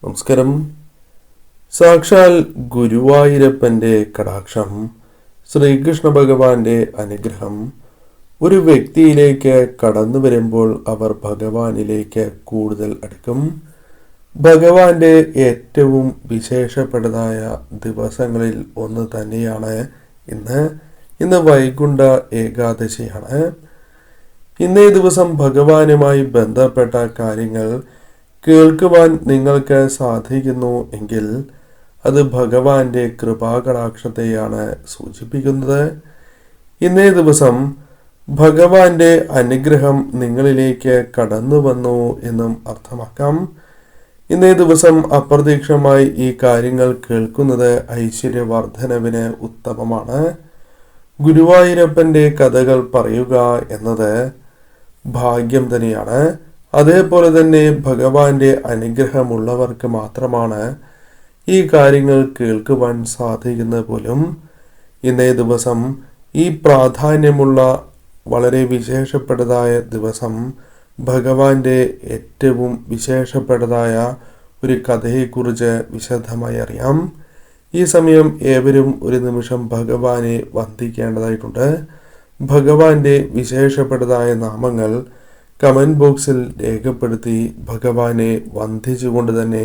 നമസ്കാരം. സാക്ഷാൽ ഗുരുവായൂരപ്പൻ്റെ കടാക്ഷം, ശ്രീകൃഷ്ണ ഭഗവാന്റെ അനുഗ്രഹം ഒരു വ്യക്തിയിലേക്ക് കടന്നു വരുമ്പോൾ അവർ ഭഗവാനിലേക്ക് കൂടുതൽ അടുക്കും. ഭഗവാന്റെ ഏറ്റവും വിശേഷപ്പെട്ടതായ ദിവസങ്ങളിൽ ഒന്ന് തന്നെയാണ് ഇന്ന് വൈകുണ്ഠ ഏകാദശിയാണ്. ഇന്നേ ദിവസം ഭഗവാനുമായി ബന്ധപ്പെട്ട കാര്യങ്ങൾ കേൾക്കുവാൻ നിങ്ങൾക്ക് സാധിക്കുന്നു എങ്കിൽ അത് ഭഗവാന്റെ കൃപാകടാക്ഷത്തെയാണ് സൂചിപ്പിക്കുന്നത്. ഇന്നേ ദിവസം ഭഗവാന്റെ അനുഗ്രഹം നിങ്ങളിലേക്ക് കടന്നു വന്നു എന്നും അർത്ഥമാക്കാം. ഇന്നേ ദിവസം അപ്രതീക്ഷിതമായി ഈ കാര്യങ്ങൾ കേൾക്കുന്നത് ഐശ്വര്യവർദ്ധനവിന് ഉത്തമമാണ്. ഗുരുവായൂരപ്പൻ്റെ കഥകൾ പറയുക എന്നത് ഭാഗ്യം തന്നെയാണ്. അതേപോലെ തന്നെ ഭഗവാന്റെ അനുഗ്രഹമുള്ളവർക്ക് മാത്രമാണ് ഈ കാര്യങ്ങൾ കേൾക്കുവാൻ സാധിക്കുന്നത് പോലും. ഇന്നേ ദിവസം ഈ പ്രാധാന്യമുള്ള വളരെ വിശേഷപ്പെട്ടതായ ദിവസം ഭഗവാന്റെ ഏറ്റവും വിശേഷപ്പെട്ടതായ ഒരു കഥയെക്കുറിച്ച് വിശദമായി അറിയാം. ഈ സമയം ഏവരും ഒരു നിമിഷം ഭഗവാനെ വന്ദിക്കേണ്ടതായിട്ടുണ്ട്. ഭഗവാന്റെ വിശേഷപ്പെട്ടതായ നാമങ്ങൾ കമൻറ്റ് ബോക്സിൽ രേഖപ്പെടുത്തി ഭഗവാനെ വന്ദിച്ചുകൊണ്ട് തന്നെ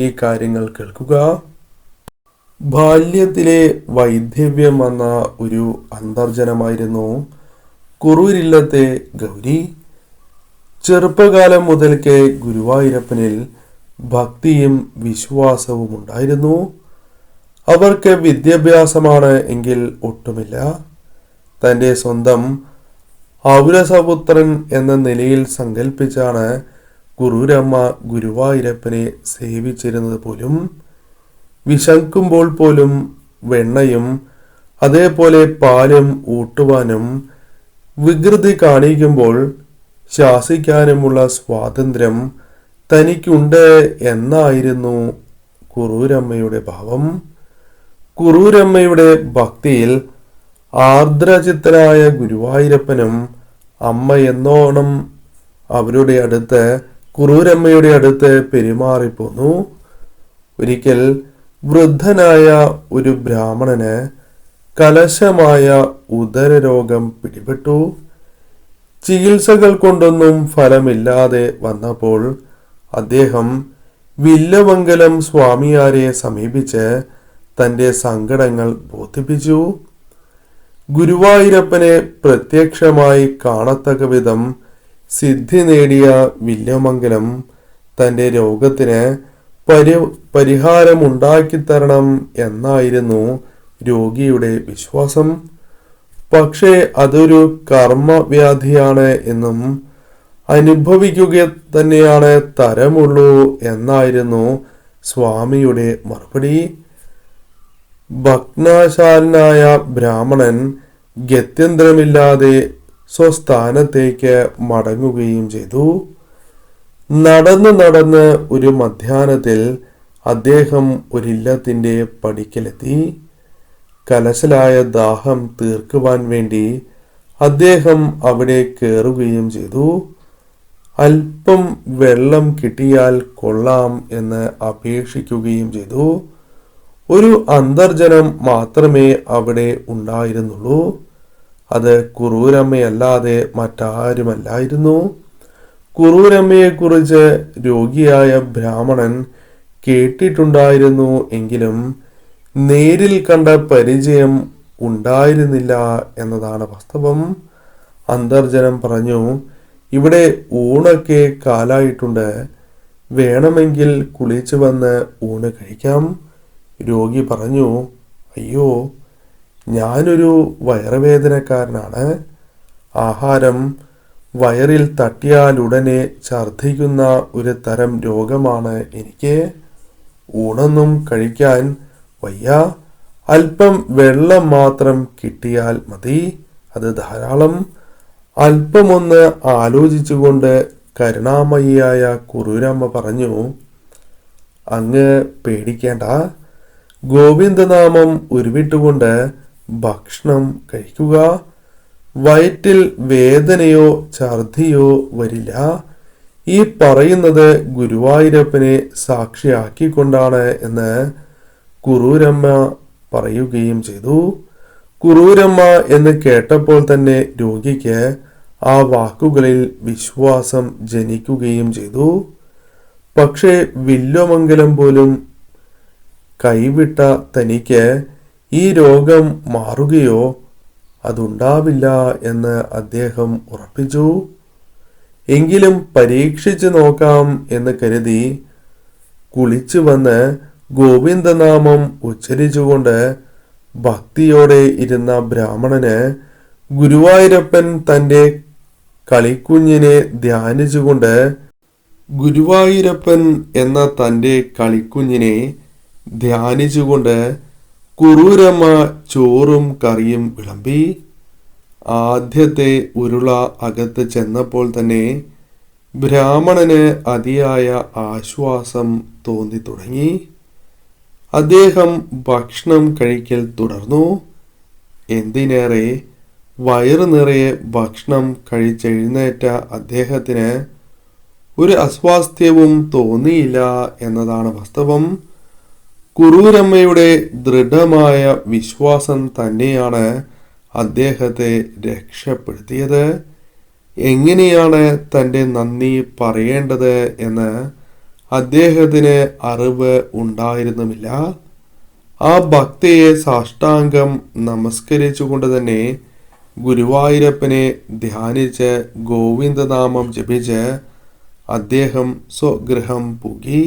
ഈ കാര്യങ്ങൾ കേൾക്കുക. ബാല്യത്തിലെ വൈധവ്യം വന്ന ഒരു അന്തർജനമായിരുന്നു കുറൂരില്ലത്തെ ഗൗരി. ചെറുപ്പകാലം മുതൽക്കേ ഗുരുവായൂരപ്പനിൽ ഭക്തിയും വിശ്വാസവും ഉണ്ടായിരുന്നു. അവർക്ക് വിദ്യാഭ്യാസമാണ് എങ്കിൽ ഒട്ടുമില്ല. തൻ്റെ സ്വന്തം ഔരസപുത്രൻ എന്ന നിലയിൽ സങ്കല്പിച്ചാണ് കുറൂരമ്മ ഗുരുവായൂരപ്പനെ സേവിച്ചിരുന്നത് പോലും. വിശക്കുമ്പോൾ പോലും വെണ്ണയും അതേപോലെ പാലും ഊട്ടുവാനും വികൃതി കാണിക്കുമ്പോൾ ശാസിക്കാനുമുള്ള സ്വാതന്ത്ര്യം തനിക്കുണ്ട് എന്നായിരുന്നു കുറൂരമ്മയുടെ ഭാവം. കുറൂരമ്മയുടെ ഭക്തിയിൽ ആർദ്രചിത്തനായ ഗുരുവായൂരപ്പനും അമ്മ എന്നോണം അവരുടെ അടുത്ത് കുറൂരമ്മയുടെ അടുത്ത് പെരുമാറിപ്പോന്നു. ഒരിക്കൽ വൃദ്ധനായ ഒരു ബ്രാഹ്മണന് കലശമായ ഉദരരോഗം പിടിപെട്ടു. ചികിത്സകൾ കൊണ്ടൊന്നും ഫലമില്ലാതെ വന്നപ്പോൾ അദ്ദേഹം വില്ലമംഗലം സ്വാമിയാരെ സമീപിച്ച് തൻ്റെ സങ്കടങ്ങൾ ബോധിപ്പിച്ചു. ഗുരുവായൂരപ്പനെ പ്രത്യക്ഷമായി കാണത്തക്ക വിധം സിദ്ധി നേടിയ വില്യമംഗലം തൻ്റെ രോഗത്തിന് പരിഹാരമുണ്ടാക്കിത്തരണം എന്നായിരുന്നു രോഗിയുടെ വിശ്വാസം. പക്ഷേ അതൊരു കർമ്മവ്യാധിയാണ് എന്നും അനുഭവിക്കുക തന്നെയാണ് തരമുള്ളൂ എന്നായിരുന്നു സ്വാമിയുടെ മറുപടി. ഭഗ്നശാലനായ ബ്രാഹ്മണൻ ഗത്യന്തരമില്ലാതെ സ്വസ്ഥാനത്തേക്ക് മടങ്ങുകയും ചെയ്തു. നടന്ന് ഒരു മധ്യാഹ്നത്തിൽ അദ്ദേഹം ഒരില്ലത്തിൻ്റെ പടിക്കലെത്തി. കലശലായ ദാഹം തീർക്കുവാൻ വേണ്ടി അദ്ദേഹം അവിടെ കയറുകയും ചെയ്തു. അല്പം വെള്ളം കിട്ടിയാൽ കൊള്ളാം എന്ന് അപേക്ഷിക്കുകയും ചെയ്തു. ഒരു അന്തർജനം മാത്രമേ അവിടെ ഉണ്ടായിരുന്നുള്ളൂ. അത് കുറൂരമ്മയല്ലാതെ മറ്റാരുമല്ലായിരുന്നു. കുറൂരമ്മയെക്കുറിച്ച് രോഗിയായ ബ്രാഹ്മണൻ കേട്ടിട്ടുണ്ടായിരുന്നു എങ്കിലും നേരിൽ കണ്ട പരിചയം ഉണ്ടായിരുന്നില്ല എന്നതാണ് വാസ്തവം. അന്തർജനം പറഞ്ഞു, ഇവിടെ ഊണൊക്കെ കാലായിട്ടുണ്ട്, വേണമെങ്കിൽ കുളിച്ചു വന്ന് ഊണ് കഴിക്കാം. രോഗി പറഞ്ഞു, അയ്യോ, ഞാനൊരു വയറുവേദനക്കാരനാണ്. ആഹാരം വയറിൽ തട്ടിയാലുടനെ ഛർദ്ദിക്കുന്ന ഒരു തരം രോഗമാണ് എനിക്ക്. ഊണൊന്നും കഴിക്കാൻ വയ്യ. അല്പം വെള്ളം മാത്രം കിട്ടിയാൽ മതി, അത് ധാരാളം. അല്പമൊന്ന് ആലോചിച്ചുകൊണ്ട് കരുണാമയിയായ കുറൂരമ്മ പറഞ്ഞു, അങ്ങ് പേടിക്കേണ്ട. ഗോവിന്ദനാമം ഉരുവിട്ടുകൊണ്ട് ഭക്ഷണം കഴിക്കുക. വയറ്റിൽ വേദനയോ ഛർദിയോ വരില്ല. ഈ പറയുന്നത് ഗുരുവായൂരപ്പനെ സാക്ഷിയാക്കിക്കൊണ്ടാണ് എന്ന് കുറൂരമ്മ പറയുകയും ചെയ്തു. കുറൂരമ്മ എന്ന് കേട്ടപ്പോൾ തന്നെ രോഗിക്ക് ആ വാക്കുകളിൽ വിശ്വാസം ജനിക്കുകയും ചെയ്തു. പക്ഷേ വില്വമംഗലം പോലും കൈവിട്ട തനിക്ക് ഈ രോഗം മാറുകയോ അതുണ്ടാവില്ല എന്ന് അദ്ദേഹം ഉറപ്പിച്ചു. എങ്കിലും പരീക്ഷിച്ചു നോക്കാം എന്ന് കരുതി കുളിച്ചു വന്ന് ഗോവിന്ദനാമം ഉച്ചരിച്ചുകൊണ്ട് ഭക്തിയോടെ ഇരുന്ന ബ്രാഹ്മണന് ഗുരുവായൂരപ്പൻ തൻ്റെ കളിക്കുഞ്ഞിനെ ധ്യാനിച്ചുകൊണ്ട് കുറൂരമ്മ ചോറും കറിയും വിളമ്പി. ആദ്യത്തെ ഉരുള അകത്ത് ചെന്നപ്പോൾ തന്നെ ബ്രാഹ്മണന് അതിയായ ആശ്വാസം തോന്നി തുടങ്ങി. അദ്ദേഹം ഭക്ഷണം കഴിക്കൽ തുടർന്നു. എന്തിനേറെ വയറു നിറയെ ഭക്ഷണം കഴിച്ചെഴുന്നേറ്റ അദ്ദേഹത്തിന് ഒരു അസ്വാസ്ഥ്യവും തോന്നിയില്ല എന്നതാണ് വാസ്തവം. കുറൂരമ്മയുടെ ദൃഢമായ വിശ്വാസം തന്നെയാണ് അദ്ദേഹത്തെ രക്ഷപ്പെടുത്തിയത്. എങ്ങനെയാണ് തൻ്റെ നന്ദി പറയേണ്ടത് എന്ന് അദ്ദേഹത്തിന് അറിവ് ഉണ്ടായിരുന്നുമില്ല. ആ ഭക്തിയെ സാഷ്ടാംഗം നമസ്കരിച്ചുകൊണ്ട് തന്നെ ഗുരുവായൂരപ്പനെ ധ്യാനിച്ച് ഗോവിന്ദനാമം ജപിച്ച് അദ്ദേഹം സ്വഗൃഹം പോയി.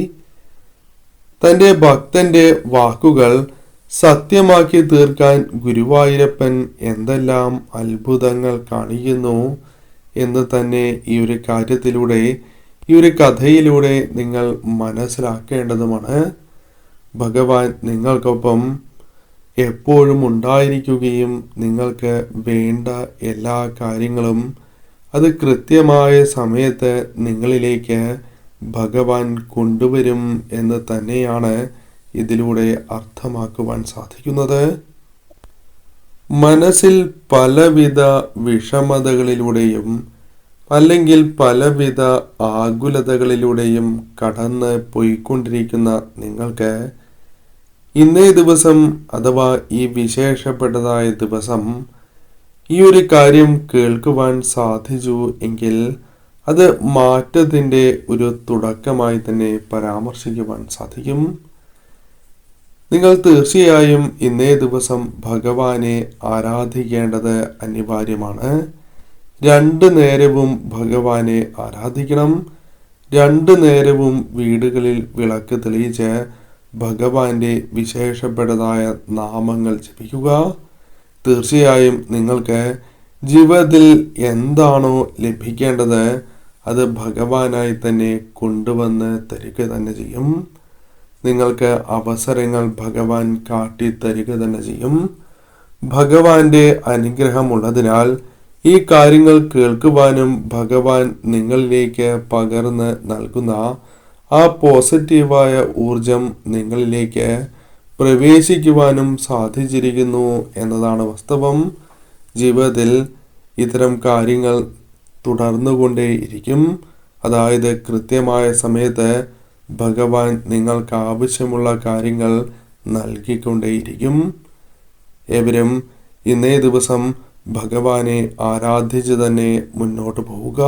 തൻ്റെ ഭക്തന്റെ വാക്കുകൾ സത്യമാക്കി തീർക്കാൻ ഗുരുവായൂരപ്പൻ എന്തെല്ലാം അത്ഭുതങ്ങൾ കാണിക്കുന്നു എന്ന് തന്നെ ഈ ഒരു കാര്യത്തിലൂടെ, ഈ ഒരു കഥയിലൂടെ നിങ്ങൾ മനസ്സിലാക്കേണ്ടതുമാണ്. ഭഗവാൻ നിങ്ങൾക്കൊപ്പം എപ്പോഴും ഉണ്ടായിരിക്കുകയും നിങ്ങൾക്ക് വേണ്ട എല്ലാ കാര്യങ്ങളും അത് കൃത്യമായ സമയത്ത് നിങ്ങളിലേക്ക് ഭഗവാൻ കൊണ്ടുവരും എന്ന് തന്നെയാണ് ഇതിലൂടെ അർത്ഥമാക്കുവാൻ സാധിക്കുന്നത്. മനസ്സിൽ പലവിധ വിഷമതകളിലൂടെയും അല്ലെങ്കിൽ പലവിധ ആകുലതകളിലൂടെയും കടന്ന് പോയിക്കൊണ്ടിരിക്കുന്ന നിങ്ങൾക്ക് ഇന്നേ ദിവസം അഥവാ ഈ വിശേഷപ്പെട്ടതായ ദിവസം ഈ ഒരു കാര്യം കേൾക്കുവാൻ സാധിച്ചു എങ്കിൽ അത് മാറ്റത്തിൻ്റെ ഒരു തുടക്കമായി തന്നെ പരാമർശിക്കുവാൻ സാധിക്കും. നിങ്ങൾ തീർച്ചയായും ഇന്നേ ദിവസം ഭഗവാനെ ആരാധിക്കേണ്ടത് അനിവാര്യമാണ്. 2 നേരവും ഭഗവാനെ ആരാധിക്കണം. 2 നേരവും വീടുകളിൽ വിളക്ക് തെളിയിച്ച് ഭഗവാന്റെ വിശേഷപ്പെട്ടതായ നാമങ്ങൾ ജപിക്കുക. തീർച്ചയായും നിങ്ങൾക്ക് ജീവിതത്തിൽ എന്താണോ ലഭിക്കേണ്ടത് അത് ഭഗവാനായി തന്നെ കൊണ്ടുവന്ന് തരിക തന്നെ ചെയ്യും. നിങ്ങൾക്ക് അവസരങ്ങൾ ഭഗവാൻ കാട്ടിത്തരിക തന്നെ ചെയ്യും. ഭഗവാന്റെ അനുഗ്രഹമുള്ളതിനാൽ ഈ കാര്യങ്ങൾ കേൾക്കുവാനും ഭഗവാൻ നിങ്ങളിലേക്ക് പകർന്ന് നൽകുന്ന ആ പോസിറ്റീവായ ഊർജം നിങ്ങളിലേക്ക് പ്രവേശിക്കുവാനും സാധിച്ചിരിക്കുന്നു എന്നതാണ് വാസ്തവം. ജീവിതത്തിൽ ഇത്തരം കാര്യങ്ങൾ തുടർന്നുകൊണ്ടേയിരിക്കും. അതായത് കൃത്യമായ സമയത്ത് ഭഗവാൻ നിങ്ങൾക്ക് ആവശ്യമുള്ള കാര്യങ്ങൾ നൽകിക്കൊണ്ടേയിരിക്കും. ഏവരും ഇന്നേ ദിവസം ഭഗവാനെ ആരാധിച്ച് തന്നെ മുന്നോട്ട് പോവുക.